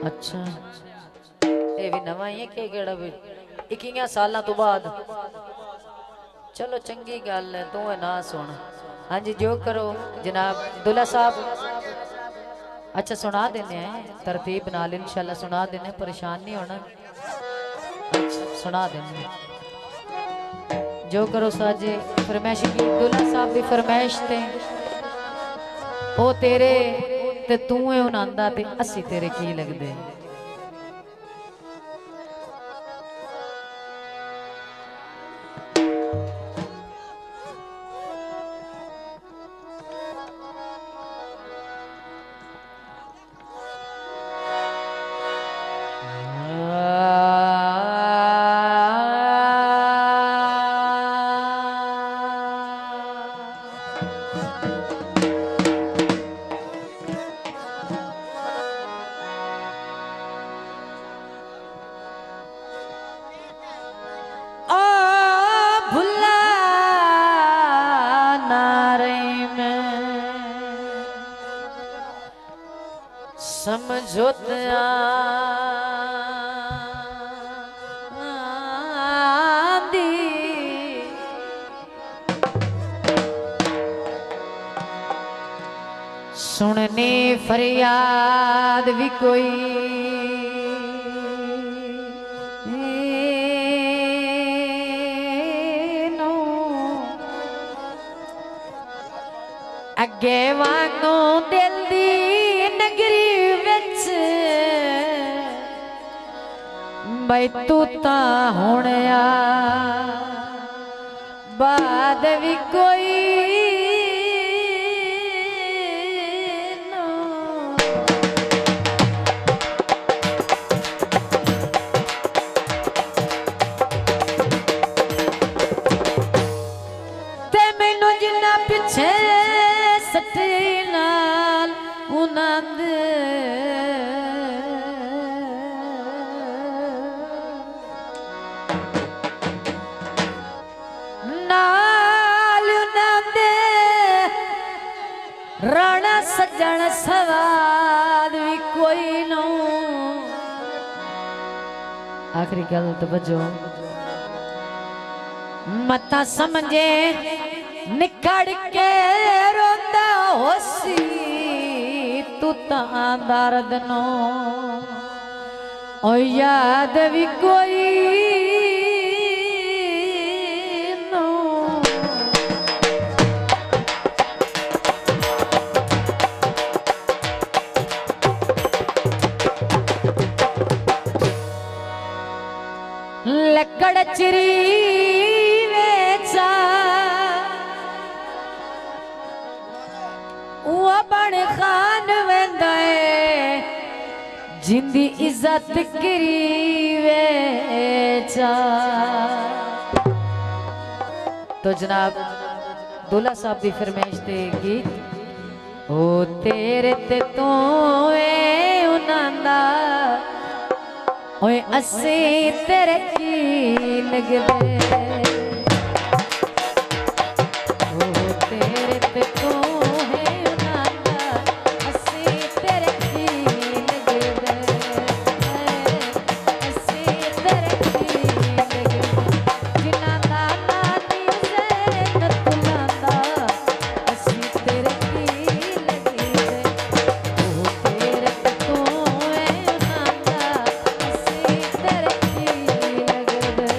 अच्छा ये भी नवा ही है कि केड़ा भी 21 साल तो बाद चलो चंगी गल है तू ना सुन। हाँ जी जो करो जनाब दुल्हा साहब। अच्छा सुना देने हैं तरतीब नाल इंशाल्लाह सुना देने परेशान नहीं होना। अच्छा सुना देने जो करो साजे फरमाइश की दुल्हा साहब की फरमाइश ते ओ तेरे ते तू है उनांदा ते असी तेरे की लगदे। समझोतिया सुनने फरियाद भी कोई नो अगे वांगू दिल दी नगरी विच बई तू ता होणया बाद भी कोई ते मैनू जिन्ना पिछे सटे नाल उनंद राणा सजन सवाद भी कोई नो। आखिरी गल तो बजो मता समझे निकड़ के रोंदा होसी तू ता दर्द नो ओ याद भी कोई लकड़ चिरी वेचा वो बण खान वेंदा जिंदी इज्जत करी वेचा। तो जनाब दूल्हा साहब की फरमाइश ते गीत ओ तेरे ते तू उनांदा ओए असी तेरे की लगदे ओ तेरे ते तू है उनांदा असी तेरे की लगदे असी तेरे की लगदे जिन्ना दा नानी ज़ैन तुलांदा असी तेरे की लगदे ओ तेरे ते तू है उनांदा तेरे की लगदे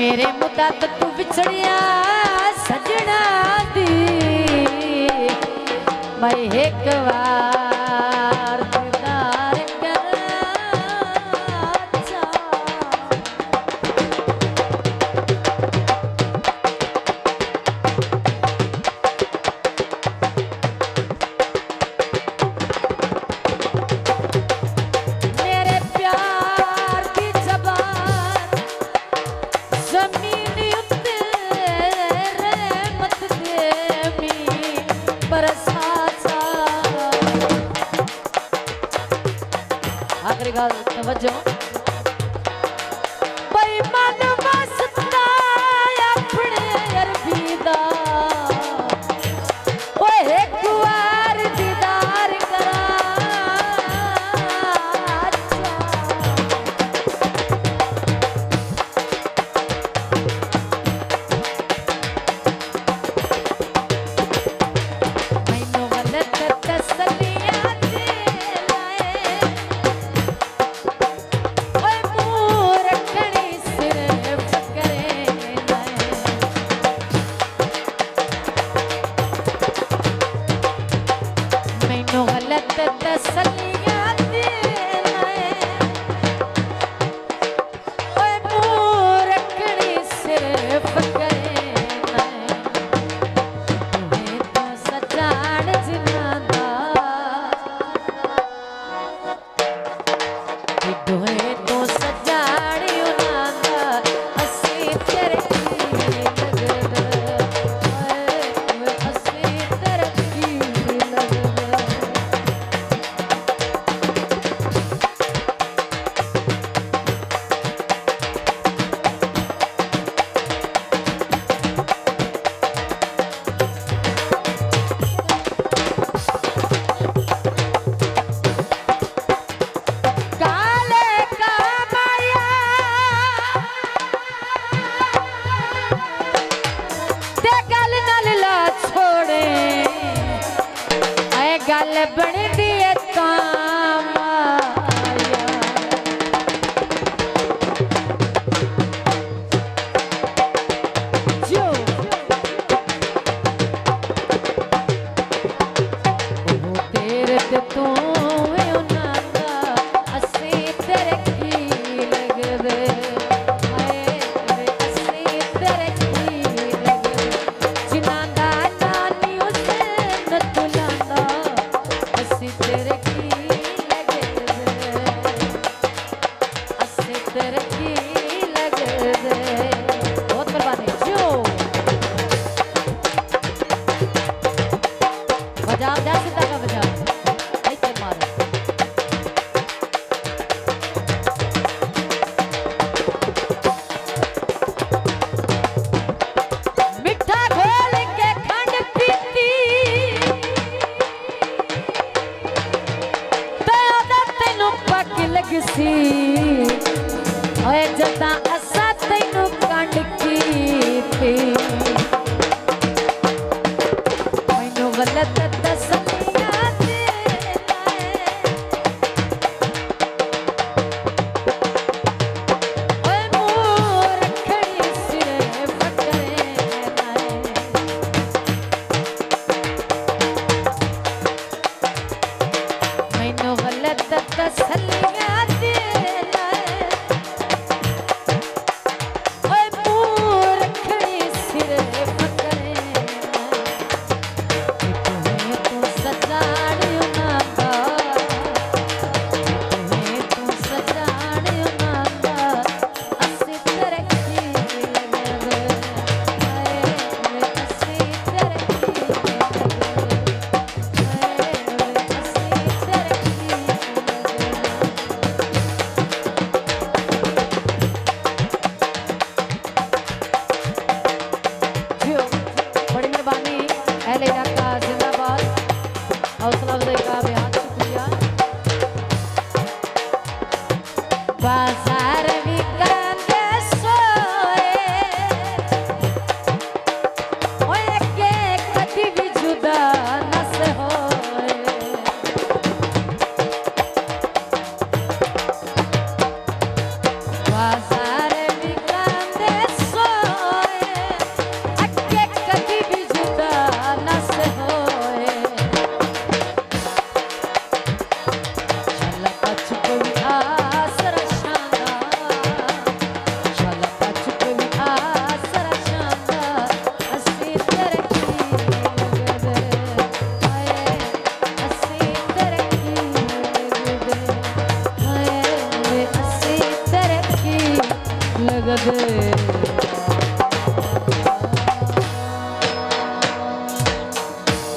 मेरे मुद्दा तो तू बिछड़िया सजना दी मैं एक बार दीदार करना चाह। मेरे प्यार की जबान जमीन उत्ते रहमत देवी बरसा। आखिरी गाल तवज्जो बेईमान वास्ता अपने अरबी दा ओए एक बार दीदार करा मैनू गलत तसल्लियां गलत तसल्लियां दे ओए मुंह रखनी सिर्फ करे तुम्हें तो सजान जिन्ना तुम्हें तो सजान उन्ना असी तेरे लगदा असी तेरे लगदा। गल बनदी है तां माया जो वो तेरे ते तू उन्हां दा असी तेरे की लगदे हाय असी तेरे की लगदे जिन्हां दा नानी हुसैन तुलांदा असी तेरे की लगदे असी तेरे की लगदे। बहुत कुर्बानी जो बजा जा सीधा का बजा ऐसे मारो मिठा घोल के खंड पीती तेनू पक लगसी ओए जदा